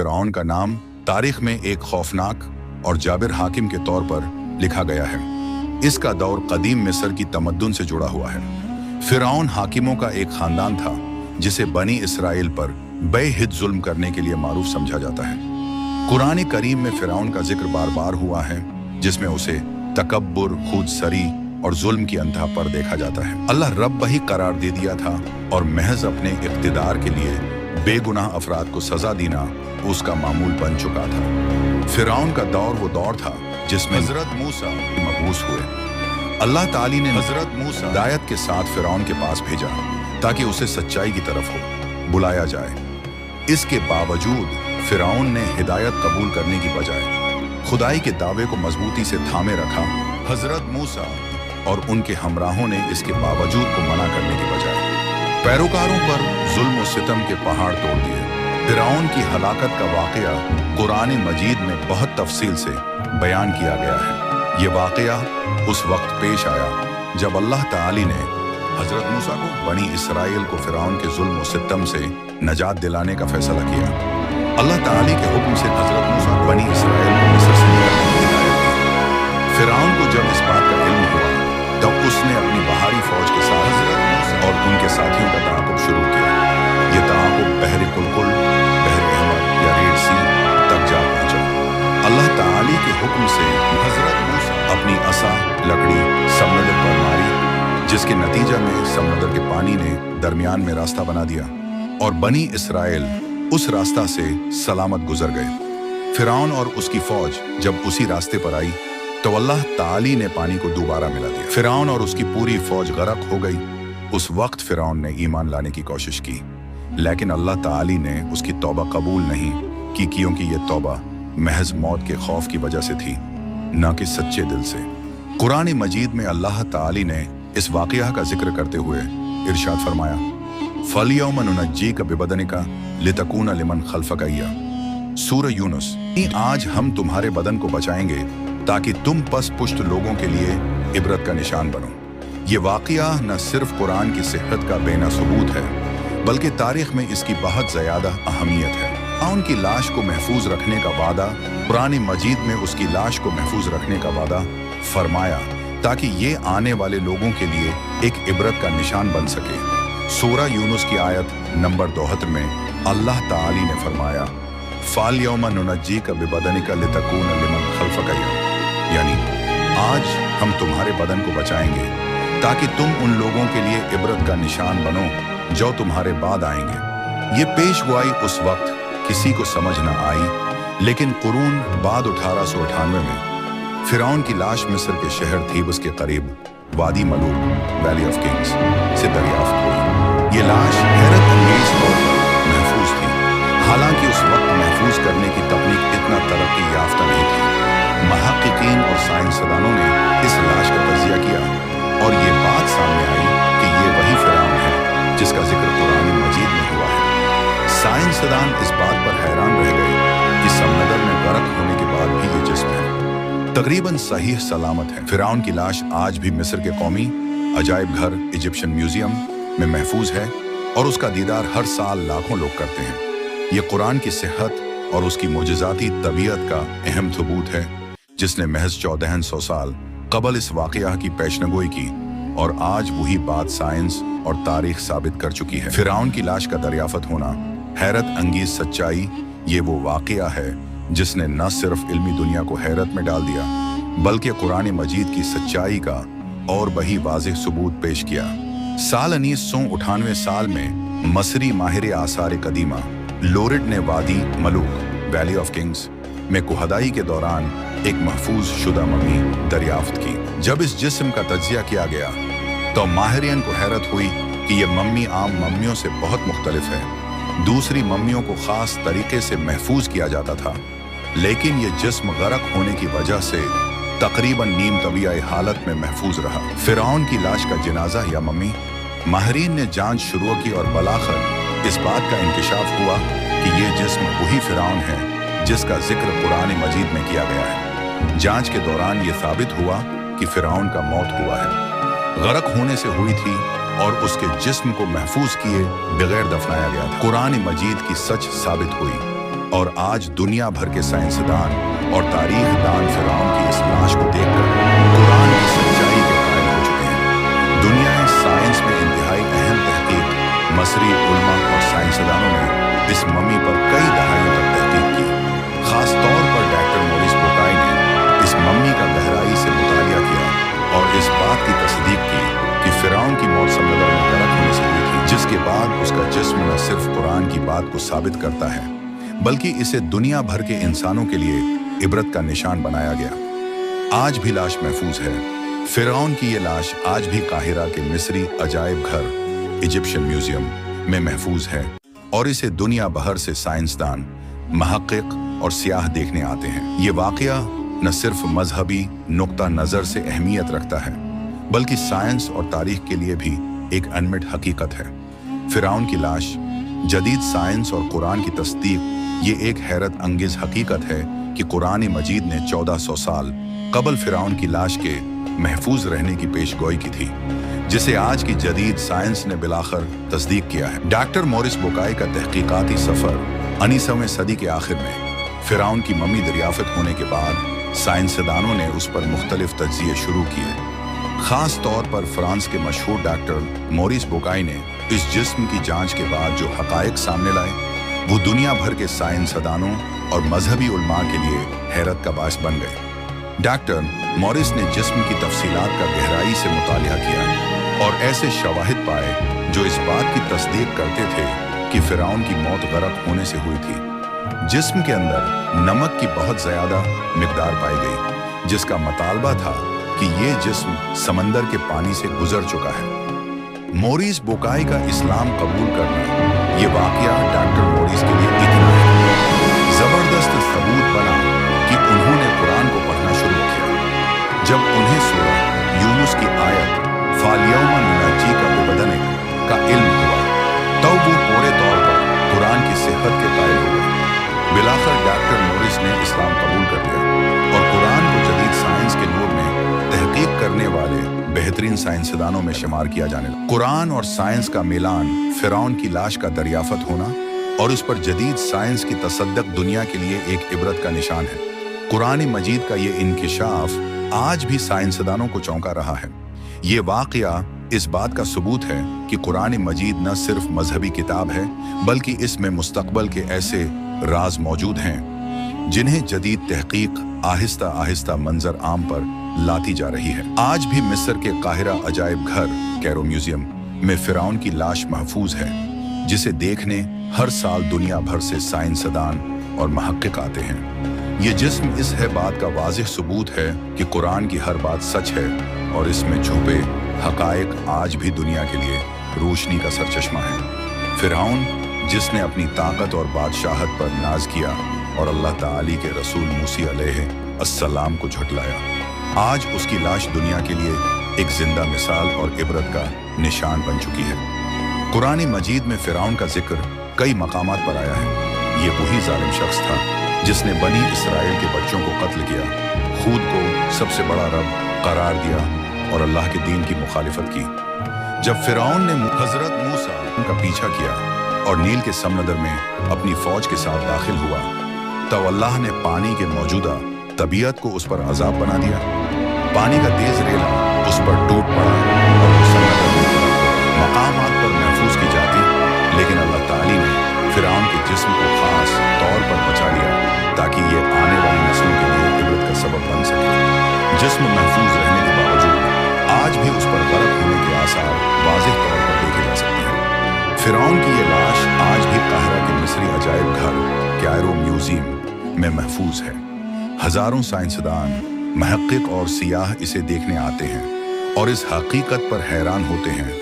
फ़िरऔन का नाम तारीख में एक खौफनाक और जाबिर हाकिम के तौर पर लिखा गया है। इसका दौर कदीम मिस्र की तमद्दुन से जुड़ा हुआ है। फ़िरऔन हाकिमों का एक खानदान था जिसे बनी इसराइल पर बेहिद जुल्म करने के लिए मारूफ समझा जाता है। कुरान करीम में फ़िरऔन का जिक्र बार बार हुआ है, जिसमें उसे तकब्बुर, खुदसरी और जुल्म की अंतहा पर देखा जाता है। अल्लाह रब ही करार दे दिया था और महज अपने इक़्तिदार के लिए बेगुनाह अफराद को सजा देना उसका मामूल बन चुका था। फ़िरऔन का दौर वो दौर था जिसमें हज़रत मूसा मबूस हुए। अल्लाह ताली ने हज़रत मूसा हिदायत के साथ फ़िरऔन के पास भेजा ताकि उसे सच्चाई की तरफ बुलाया जाए। इसके बावजूद फ़िरऔन ने हिदायत कबूल करने की बजाय खुदाई के दावे को मजबूती से थामे रखा। हज़रत मूसा और उनके हमराहों ने इसके बावजूद को मना करने की बजाय पैरोकारों पर जुल्म और सितम के पहाड़ तोड़ दिए। फ़िरऔन की हलाकत का वाक़या कुरान मजीद में बहुत तफसील से बयान किया गया है। ये वाक़या उस वक्त पेश आया जब अल्लाह ताली ने हज़रत मूसा को बनी इसराइल को फ़िरऔन के जुल्म और सितम से नजात दिलाने का फैसला किया। अल्लाह ताली के हुक्म से हज़रत मूसा बनी इसराइल को मिस्र से निकालने की हिदायत दी। फ़िरऔन को जब इस बात का इल्म हुआ तब उसने अपनी बाहरी फौज के साथ हज़रत मूसा और उनके साथियों का ताक़ुब शुरू किया। ये ताक़ुब बहर कुलकुल, बहर अहमर या रेड सी तक जा पहुंचा। अल्लाह ताली के हुक्म से हज़रत मूसा अपनी असा लकड़ी समंदर पर मारी, जिसके नतीजा में समंदर के पानी ने दरमियान में रास्ता बना दिया और बनी इसराइल उस रास्ता से सलामत गुजर गए। फ़िरऔन और उसकी फौज जब उसी रास्ते पर आई तो अल्लाह ताली ने पानी को दोबारा मिला दिया। फ़िरऔन और उसकी पूरी फौज गरक हो गई। उस वक्त फ़िरऔन ने ईमान लाने की कोशिश की, लेकिन अल्लाह ताली ने उसकी तौबा कबूल नहीं की, क्योंकि ये तौबा महज मौत के खौफ की वजह से थी, न कि सच्चे दिल से। कुरान मजीद में अल्लाह ताली ने इस वाक़या का जिक्र करते हुए इरशाद फरमाया, फ़लयौम नुनज्जीका बिबदनिका लितकूना लिमन खल्फका सूरह यूनुस। आज हम तुम्हारे बदन को बचाएंगे ताकि तुम पस पुश्त लोगों के लिए इबरत का निशान बनो। ये वाक़या न सिर्फ कुरान की सेहत का बेना सबूत है, बल्कि तारीख में इसकी बहुत ज़्यादा अहमियत है। फ़िरऔन की लाश को महफूज रखने का वादा, कुरान मजीद में उसकी लाश को महफूज रखने का वादा फरमाया ताकि ये आने वाले लोगों के लिए एक इबरत का निशान बन सके। सूरह यूनुस की आयत नंबर 72 में अल्लाह ताली ने फरमाया, फ़लयौम नुनज्जीका बिबदनिका लितकूना लिमन खल्फका, यानी आज हम तुम्हारे बदन को बचाएंगे ताकि तुम उन लोगों के लिए इबरत का निशान बनो जो तुम्हारे बाद आएंगे। ये पेशगोई उस वक्त किसी को समझ न आई, लेकिन कुरून बाद 1898 में फ़िरऔन की लाश मिस्र के शहर थीबस के करीब वादी मलूक वैली ऑफ किंग्स से दरियाफ्त हुई। ये लाश हैरत अंगेज तौर पर महफूज थी। हालांकि उस वक्त महफूज करने की तकनीक इतना तरक्की याफ्ता नहीं थी। महक़क़ीन और साइंसदानों ने इस लाश का तज़किया किया और ये बात सामने आई कि ये वही फ़िरऔन है जिसका जिक्र कुरान मजीद में हुआ है। साइंसदान इस बात पर हैरान रह गए कि समंदर में गरक होने के बाद भी ये जिस्म है तकरीबन सही सलामत है। फ़िरऔन की लाश आज भी मिस्र के कौमी अजायब घर इजिप्शियन म्यूजियम में महफूज है और उसका दीदार हर साल लाखों लोग करते हैं। ये कुरान की सेहत और उसकी मुजज़ाती तबीयत का अहम सबूत है, जिसने महज 1400 साल कबल इस वाक़या की पेशनगोई की और आज वही बात साइंस और तारीख साबित कर चुकी है। फ़िरऔन की लाश का दरियाफ़त होना हैरत अंगीज सच्चाई, ये वो वाक़या है जिसने न सिर्फ इल्मी दुनिया को हैरत में डाल दिया, बल्कि कुरान मजीद की सच्चाई का और वही वाज़ेह सबूत पेश किया। साल 1998 साल में मसरी माहिर आसार कदीमा लोरिड ने वादी मलूक वैली ऑफ किंग्स में कुहदाई के दौरान एक महफूज शुदा मम्मी दरियाफ्त की। जब इस जिस्म का तज्जिया किया गया तो माहिरीन को हैरत हुई कि यह मम्मी आम मम्मियों से बहुत मुख्तलिफ है। दूसरी मम्मियों को ख़ास तरीके से महफूज किया जाता था, लेकिन यह जिस्म गरक होने की वजह से तकरीबन नीम तबीयाई हालत में महफूज रहा। फ़िरऔन की लाश का जनाजा या मम्मी, माहिरीन ने जांच शुरू की और बलाखर इस बात का इंकशाफ हुआ कि यह जिस्म वही फ़िरऔन है जिसका जिक्र कुरान मजीद में किया गया है। जांच के दौरान ये साबित हुआ कि फ़िरऔन का मौत हुआ है, गरक होने से हुई थी और उसके जिस्म को महफूज किए बगैर दफनाया गया था। कुरान मजीद की सच साबित हुई। और आज दुनिया भर के साइंसदान और तारीख दान फिरौन की इस लाश को देखकर कुरान की सच्चाई के कायल हो चुके हैं। दुनिया साइंस में इंतहाई अहम तहकीक, मसरी उलमा और साइंसदानों ने इस मम्मी पर कई दहाइयों तक तहकीक की। खास तौर पर डॉक्टर मॉरिस बुकाई ने इस मम्मी का गहराई से मुतालिया किया और इस बात की तस्दीक की कि फिरौन की मौत समंदर में गर्क होने से हुई थी, जिसके बाद उसका जिस्म न सिर्फ कुरान की बात को साबित करता है बल्कि इसे दुनिया भर के इंसानों के लिए इबरत का निशान बनाया गया। आज भी लाश महफूज है। फिरौन की ये लाश आज भी काहिरा के मिस्री अजायब घर इजिप्शियन म्यूजियम में महफूज है और इसे दुनिया भर से साइंसदान, महक्किक और सियाह देखने आते हैं। ये वाकया न सिर्फ मजहबी नुक्ता नजर से अहमियत रखता है बल्कि साइंस और तारीख के लिए भी एक अनमिट हकीकत है। फिरौन की लाश, जदीद साइंस और कुरान की तस्दीक, ये एक हैरत अंगेज हकीकत है कि कुरान मजीद ने 1400 साल कबल फिरौन की लाश के महफूज रहने की पेशगोई की थी, जिसे आज की जदीद साइंस ने बिलाखिर तस्दीक किया है। डॉक्टर मॉरिस बुकाई का तहकीकाती सफर 19वीं सदी के आखिर में फिरौन की मम्मी दरियाफ्त होने के बाद साइंसदानों ने उस पर मुख्तलिफ तज्जिए शुरू किए। खास तौर पर फ्रांस के मशहूर डॉक्टर मॉरिस बुकाई ने इस जिस्म की जांच के बाद जो हकायक सामने लाए वो दुनिया भर के साइंसदानों और मजहबी उलमा के लिए हैरत का बायस बन गए। डॉक्टर मॉरिस ने जिस्म की तफसीलात का गहराई से मुतालिया किया और ऐसे शवाहिद पाए जो इस बात की तस्दीक करते थे कि फिरौन की मौत गर्क होने से हुई थी। जिस्म के अंदर नमक की बहुत ज्यादा मिकदार पाई गई, जिसका मतलब था कि ये जिस्म समंदर के पानी से गुजर चुका है। मॉरिस बुकाई का इस्लाम कबूल करना, ये वाकया डॉक्टर मॉरिस के लिए इतना जबरदस्त सबूत बना कि उन्होंने कुरान को पढ़ना शुरू किया। जब उन्हें सूरह यूनुस की आयत फालियौमा नुनज्जीका बिबदनिक का इल्म हुआ तब वो पूरे तौर पर कुरान की सेहत के कायल हो गए। बिलाखिर डॉक्टर मॉरिस ने इस्लाम कबूल कर लिया और कुरान को जदीद साइंस के नूर में तहकीक करने वाले बेहतरीन साइंसदानों में शुमार किया जाने लगा। कुरान और साइंस का मिलान, फिरौन की लाश का दरियाफत होना और उस पर जदीद साइंस की तसद्दुक दुनिया के लिए एक इबरत का निशान है। कुरान मजीद का ये इंकिशाफ आज भी साइंसदानों को चौंका रहा है। ये वाकया इस बात का सबूत है कि कुरान मजीद न सिर्फ मजहबी किताब है बल्कि इसमें मुस्तकबल के ऐसे राज मौजूद हैं जिन्हें जदीद तहकीक आहिस्ता आहिस्ता मंजर आम पर लाती जा रही है। आज भी मिस्र के काहिरा अजायब घर कैरो म्यूजियम में फिरौन की लाश महफूज है, जिसे देखने हर साल दुनिया भर से साइंसदान और महक्किक आते हैं। ये जिस्म इस है बात का वाज़िह सबूत है कि कुरान की हर बात सच है और इसमें छुपे हकायक आज भी दुनिया के लिए रोशनी का सरचश्मा है। फिरौन जिसने अपनी ताकत और बादशाहत पर नाज किया और अल्लाह ताली के रसूल मूसा अलैहिस्सलाम को झुटलाया, आज उसकी लाश दुनिया के लिए एक जिंदा मिसाल और इबरत का निशान बन चुकी है। कुरान मजीद में फिरौन का जिक्र कई मकामात पर आया है। ये वही जालिम शख्स था जिसने बनी इसराइल के बच्चों को कत्ल किया, खुद को सबसे बड़ा रब करार दिया और अल्लाह के दीन की मुखालिफत की। जब फिरौन ने हजरत मूसा का पीछा किया और नील के समंदर में अपनी फौज के साथ दाखिल हुआ, तब अल्लाह ने पानी के मौजूदा तबीयत को उस पर अजाब बना दिया। पानी का तेज रेला उस पर टूट पड़ा और वो समंदर में मकामात पर महफूज की जाती, लेकिन अल्लाह ताली ने फिरौन के जिस्म को खास तौर पर बचा लिया ताकि ये आने वाली नस्लों के लिए इबरत का सबब बन सके। जिस्म महफूज रहने के बावजूद आज भी उस पर गर्क होने के आसार वाज़िह तौर पर देखे जा सकते हैं। फिरौन की ये लाश आज भी काहिरा के मिस्री अजायब घर कैरो म्यूजियम में महफूज है। हजारों साइंसदान, महक्किक और सियाह इसे देखने आते हैं और इस हकीकत पर हैरान होते हैं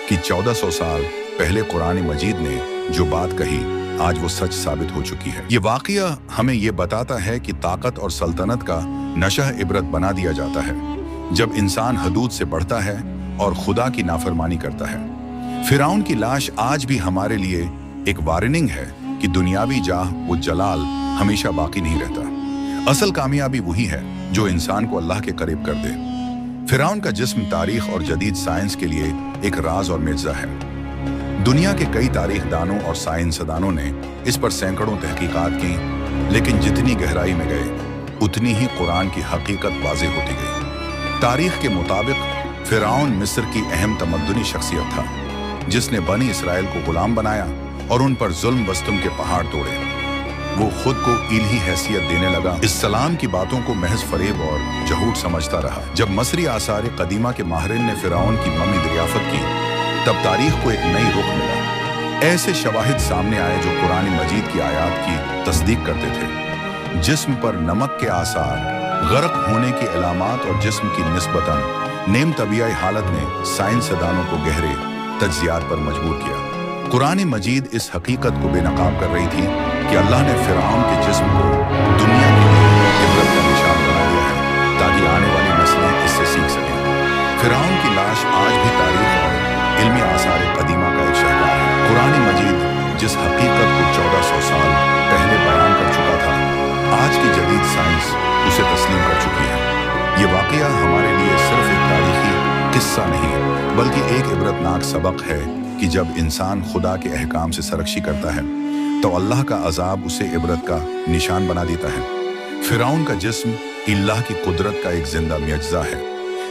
कि 1400 साल पहले कुरान मजीद ने जो बात कही आज वो सच साबित हो चुकी है। ये वाकया हमें ये बताता है कि ताकत और सल्तनत का नशा इबरत बना दिया जाता है जब इंसान हदूद से बढ़ता है और खुदा की नाफरमानी करता है। फिरौन की लाश आज भी हमारे लिए एक वार्निंग है कि दुनियावी जाह वो जलाल हमेशा बाकी नहीं रहता। असल कामयाबी वही है जो इंसान को अल्लाह के करीब कर दे। फिरौन का जिस्म तारीख और जदीद साइंस के लिए एक राज और मिर्जा है। दुनिया के कई तारीखदानों और साइंसदानों ने इस पर सैकड़ों तहकीकात की, लेकिन जितनी गहराई में गए उतनी ही कुरान की हकीकत वाज़ेह होती गई। तारीख के मुताबिक फिरौन मिस्र की अहम तमद्दुनी शख्सियत था, जिसने बनी इसराइल को गुलाम बनाया और उन पर जुल्म वस्तुम के पहाड़ तोड़े। वो खुद को इलाही हैसियत देने लगा, इस्लाम की बातों को महज फरेब और झूठ समझता रहा। जब मसरी आसार कदीमा के माहिरीन ने फिरौन की मम्मी दरियाफ्त की, तब तारीख को एक नई रुख मिला। ऐसे शवाहिद सामने आए जो कुरान मजीद की आयात की तस्दीक करते थे। जिस्म पर नमक के आसार, गर्क होने की अलामात और जिस्म की निस्बतन नेम तबीयाई हालत ने साइंसदानों को गहरे तज्जियात पर मजबूर किया। कुरान मजीद इस हकीकत को बेनकाब कर रही थी कि अल्लाह ने फिरौन के जिस्म को दुनिया के लिए इबरत का निशान बना दिया है, ताकि आने वाली नस्लें इससे सीख सकें। फिरौन की लाश आज भी तारीख और इल्मी आसार कदीमा का एक शाहकार है। कुरान मजीद जिस हकीकत को 1400 साल पहले बयान कर चुका था, आज की जदीद साइंस उसे तस्लीम कर चुकी है। ये वाक़या हमारे लिए सिर्फ एक तारीखी किस्सा नहीं, बल्कि एक इबरतनाक सबक है कि जब इंसान खुदा के अहकाम से सरकशी करता है तो अल्लाह का अजाब उसे इबरत का निशान बना देता है। फिरौन का जिस्म अल्लाह की कुदरत का एक जिंदा मुअज्जा है,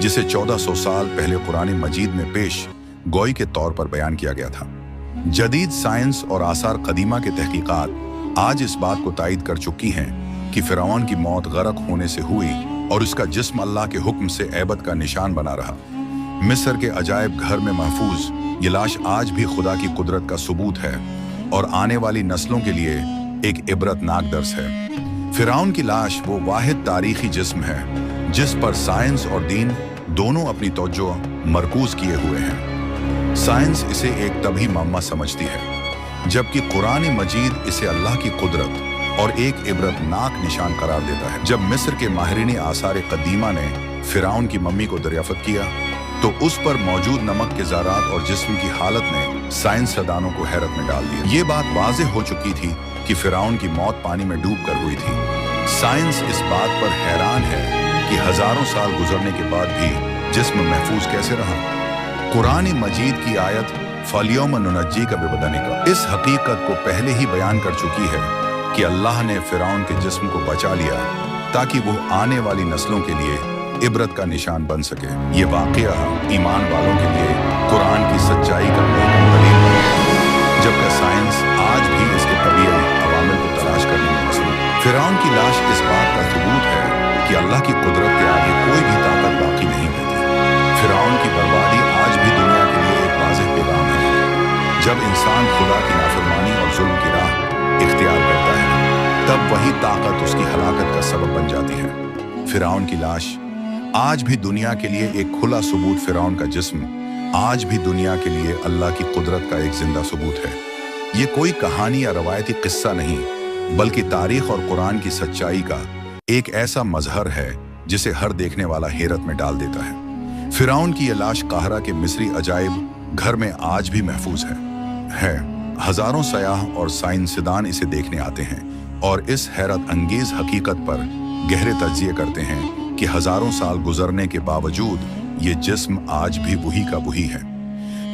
जिसे 1400 साल पहले कुरान मजीद में पेश गोई के तौर पर बयान किया गया था। जदीद साइंस और आसार कदीमा के तहकीकात आज इस बात को तायद कर चुकी हैं कि फिरौन की मौत गरक होने से हुई और उसका जिस्म अल्लाह के हुक्म से ऐबत का निशान बना रहा। मिस्र के अजायब घर में महफूज ये लाश आज भी खुदा की कुदरत का सबूत है और आने वाली नस्लों के लिए एक इबरतनाक दर्स है। फिरौन की लाश वो वाहिद तारीखी जिस्म है जिस पर साइंस और दीन दोनों अपनी तवज्जो मरकूज किए हुए हैं। साइंस इसे एक तभी मामा समझती है, जबकि कुरान मजीद इसे अल्लाह की कुदरत और एक इबरतनाक निशान करार देता है। जब मिस्र के माहिरीन आसार कदीमा ने फिरौन की मम्मी को दरियाफ्त किया, तो उस पर मौजूद नमक के ज़रात और जिस्म की हालत ने साइंसदानों को हैरत में डाल दिया। ये बात वाज़ेह हो चुकी थी कि फिरौन की मौत पानी में डूब कर हुई थी। साइंस इस बात पर हैरान है कि हजारों साल गुजरने के बाद भी जिस्म महफूज कैसे रहा। कुरान मजीद की आयत फलियौम नुनज्जी का बिबदनिका इस हकीकत को पहले ही बयान कर चुकी है कि अल्लाह ने फिरौन के जिस्म को बचा लिया ताकि वो आने वाली नस्लों के लिए इबरत का निशान बन सके। ये वाक़या ईमान वालों के लिए कुरान की सच्चाई का महकम दलील बन गया, जबकि साइंस आज भी इसके तबीयी अवामिल को तलाश करने में मसरूफ। फिरौन की लाश इस बात का सबूत है कि अल्लाह की कुदरत के आगे कोई भी ताकत बाकी नहीं रहती। फिरौन की बर्बादी आज भी दुनिया के लिए एक वाज़ेह पैगाम है। जब इंसान खुदा की नाफरमानी और जुल्म की राह इख्तियार करता है, तब वही ताकत उसकी हलाकत का सबब बन जाती है। फिरौन की लाश आज भी दुनिया के लिए एक खुला सबूत, फिरौन का जिस्म आज भी दुनिया के लिए अल्लाह की कुदरत का एक जिंदा सबूत है। ये कोई कहानी या रवायती किस्सा नहीं, बल्कि तारीख और कुरान की सच्चाई का एक ऐसा मजहर है जिसे हर देखने वाला हैरत में डाल देता है। फिरौन की यह लाश काहिरा के मिस्री अजायब घर में आज भी महफूज है। हजारों सयाह और साइंसदान इसे देखने आते हैं और इस हैरत अंगेज हकीकत पर गहरे तज्जिए करते हैं कि हजारों साल गुजरने के बावजूद ये जिस्म आज भी वही का वही है।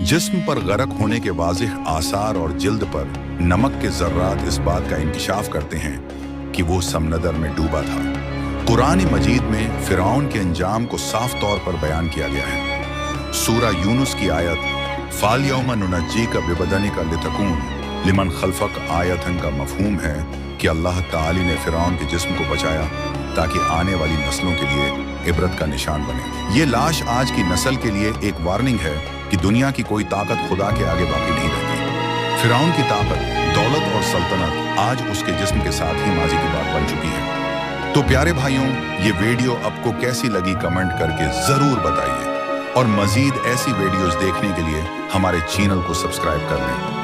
जिस्म पर गरक होने के वाज़ेह आसार और जिल्द पर नमक के ज़र्रात इस बात का इंकिशाफ करते हैं कि वो समंदर में डूबा था। कुरान मजीद में फिरौन के अंजाम को साफ तौर पर बयान किया गया है। सूरा यूनुस की आयत फालियौम नुनज्जी का बिबदनिका लितकून लिमन खल्फक आयतन का मफहूम है कि अल्लाह ताली ने फिरौन के जिस्म को बचाया ताकि आने वाली नस्लों के लिए इबरत का निशान बने। ये लाश आज की नस्ल के लिए एक वार्निंग है कि दुनिया की कोई ताकत खुदा के आगे बाकी नहीं रहती। फिरौन की ताकत, दौलत और सल्तनत आज उसके जिस्म के साथ ही माजी की बात बन चुकी है। तो प्यारे भाइयों, ये वीडियो आपको कैसी लगी कमेंट करके जरूर बताइए और मजीद ऐसी वीडियोस देखने के लिए हमारे चैनल को सब्सक्राइब कर लें।